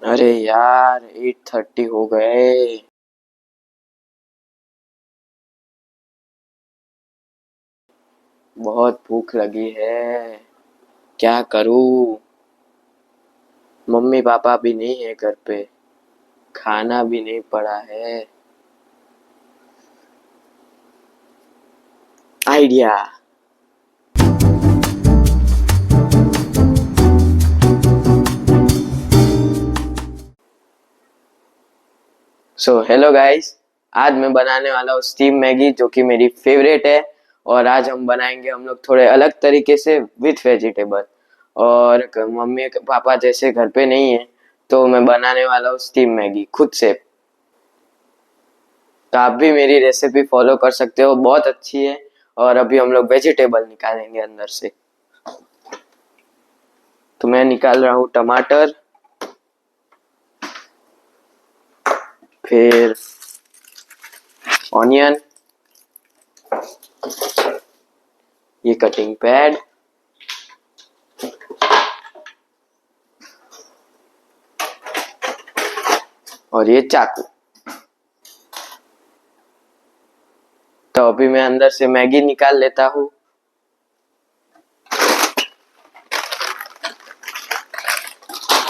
अरे यार 8:30 हो गए। बहुत भूख लगी है। क्या करूं? मम्मी पापा भी नहीं है घर पे। खाना भी नहीं पड़ा है। आइडिया। Hello guys. आज मैं बनाने वाला हूँ स्टीम मैगी, जो कि मेरी फेवरेट है। और आज हम बनाएंगे हम लोग थोड़े अलग तरीके से विथ वेजिटेबल। और मम्मी पापा जैसे घर पे नहीं है, तो मैं बनाने वाला हूँ स्टीम मैगी खुद से। तो आप भी मेरी रेसिपी फॉलो कर सकते हो, बहुत अच्छी है। और अभी हम लोग वेजिटेबल निकालेंगे अंदर से। तो मैं निकाल रहा हूँ टमाटर, फिर ऑनियन, ये कटिंग पैड, और ये चाकू। तो अभी मैं अंदर से मैगी निकाल लेता हूँ।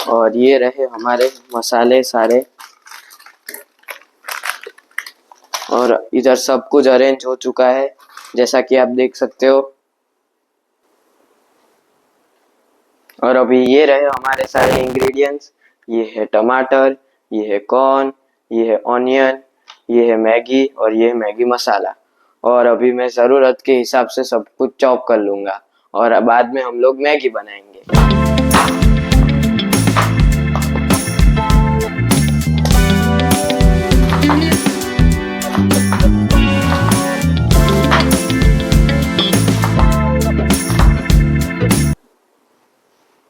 और ये रहे हमारे मसाले सारे। और इधर सब कुछ अरेंज हो चुका है, जैसा कि आप देख सकते हो। और अभी ये रहे हमारे सारे इंग्रेडिएंट्स। ये है टमाटर, ये है कॉर्न, ये है ऑनियन, ये है मैगी, और ये है मैगी मसाला। और अभी मैं ज़रूरत के हिसाब से सब कुछ चॉप कर लूँगा। और बाद में हम लोग मैगी बनाएंगे।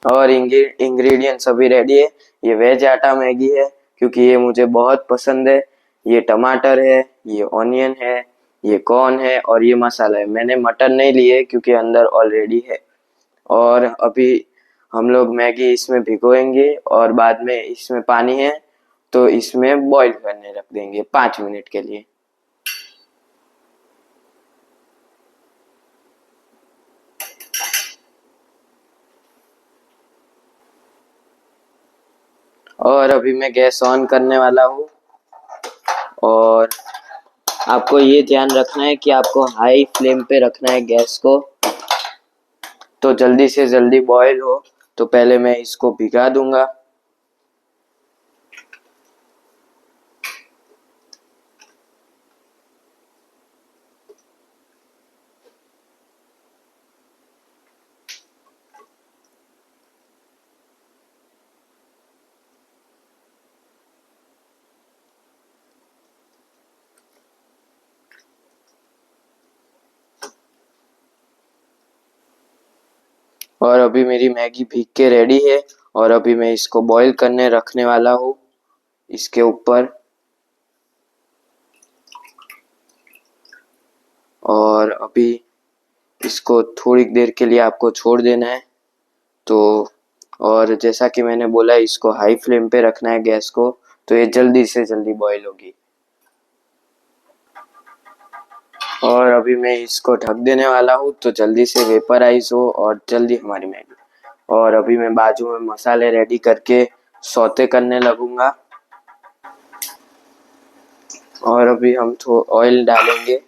और इंग्रेडिएंट्स अभी रेडी है। ये वेज आटा मैगी है, क्योंकि ये मुझे बहुत पसंद है। ये टमाटर है, ये ऑनियन है, ये कॉर्न है, और ये मसाला है। मैंने मटन नहीं लिए क्योंकि अंदर ऑलरेडी है। और अभी हम लोग मैगी इसमें भिगोएंगे, और बाद में इसमें पानी है तो इसमें बॉईल करने रख देंगे 5 मिनट के लिए। और अभी मैं गैस ऑन करने वाला हूँ। और आपको ये ध्यान रखना है कि आपको हाई फ्लेम पे रखना है गैस को, तो जल्दी से जल्दी बॉईल हो। तो पहले मैं इसको भिगा दूंगा। और अभी मेरी मैगी भीग के रेडी है। और अभी मैं इसको बॉईल करने रखने वाला हूँ इसके ऊपर। और अभी इसको थोड़ी देर के लिए आपको छोड़ देना है। तो और जैसा कि मैंने बोला, इसको हाई फ्लेम पे रखना है गैस को, तो ये जल्दी से जल्दी बॉईल होगी। और अभी मैं इसको ढक देने वाला हूँ, तो जल्दी से वेपराइज हो और जल्दी हमारी मैगी। और अभी मैं बाजू में मसाले रेडी करके सौते करने लगूंगा। और अभी हम ऑयल डालेंगे।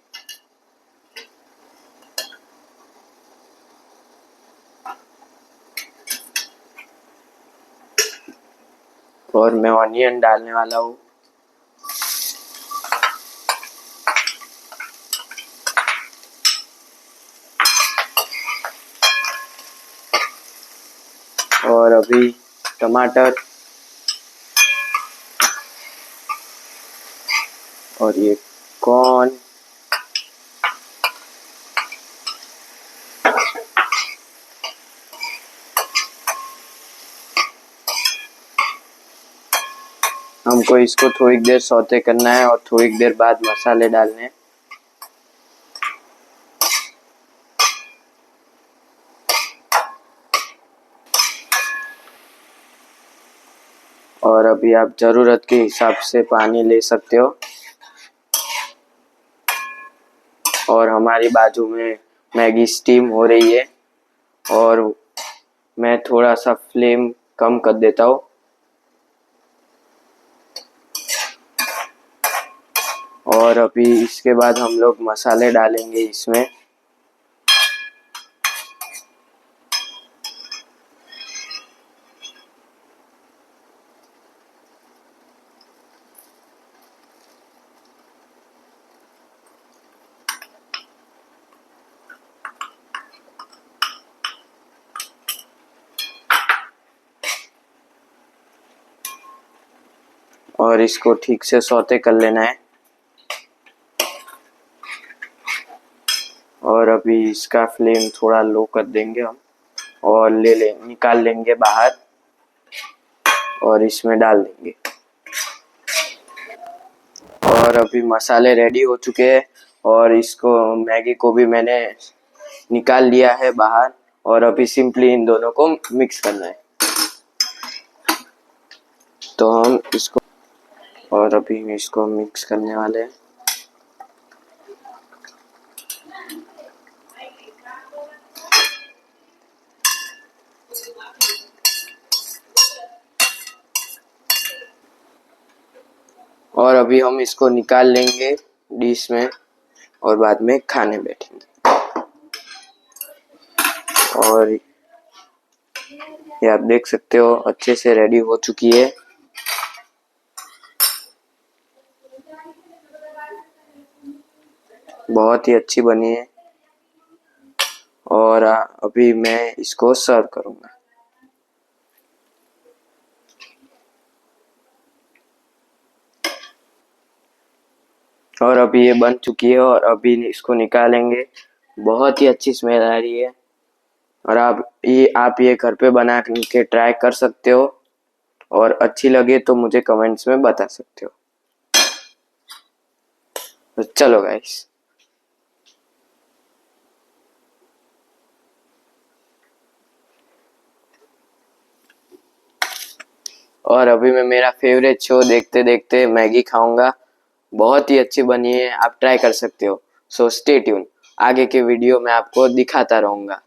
और मैं ऑनियन डालने वाला हूँ। और अभी टमाटर, और ये कॉर्न, हमको इसको थोड़ी देर सौते करना है, और थोड़ी देर बाद मसाले डालने हैं। और अभी आप ज़रूरत के हिसाब से पानी ले सकते हो। और हमारी बाजू में मैगी स्टीम हो रही है और मैं थोड़ा सा फ्लेम कम कर देता हूँ। और अभी इसके बाद हम लोग मसाले डालेंगे इसमें। और इसको ठीक से सौते कर लेना है। और अभी इसका फ्लेम थोड़ा लो कर देंगे हम और निकाल लेंगे बाहर और इसमें डाल देंगे। और अभी मसाले रेडी हो चुके हैं और इसको मैगी को भी मैंने निकाल लिया है बाहर। और अभी सिंपली इन दोनों को मिक्स करना है। तो हम इसको और अभी इसको मिक्स करने वाले हैं। और अभी हम इसको निकाल लेंगे डिश में और बाद में खाने बैठेंगे। और ये आप देख सकते हो अच्छे से रेडी हो चुकी है। बहुत ही अच्छी बनी है। और अभी मैं इसको सर्व करूंगा। और अभी ये बन चुकी है और अभी इसको निकालेंगे। बहुत ही अच्छी स्मेल आ रही है। और आप ये घर पे बना के ट्राई कर सकते हो और अच्छी लगे तो मुझे कमेंट्स में बता सकते हो। तो चलो गाइस। और अभी मैं मेरा फेवरेट शो देखते देखते मैगी खाऊंगा। बहुत ही अच्छी बनी है, आप ट्राई कर सकते हो। सो स्टे ट्यून, आगे के वीडियो में आपको दिखाता रहूंगा।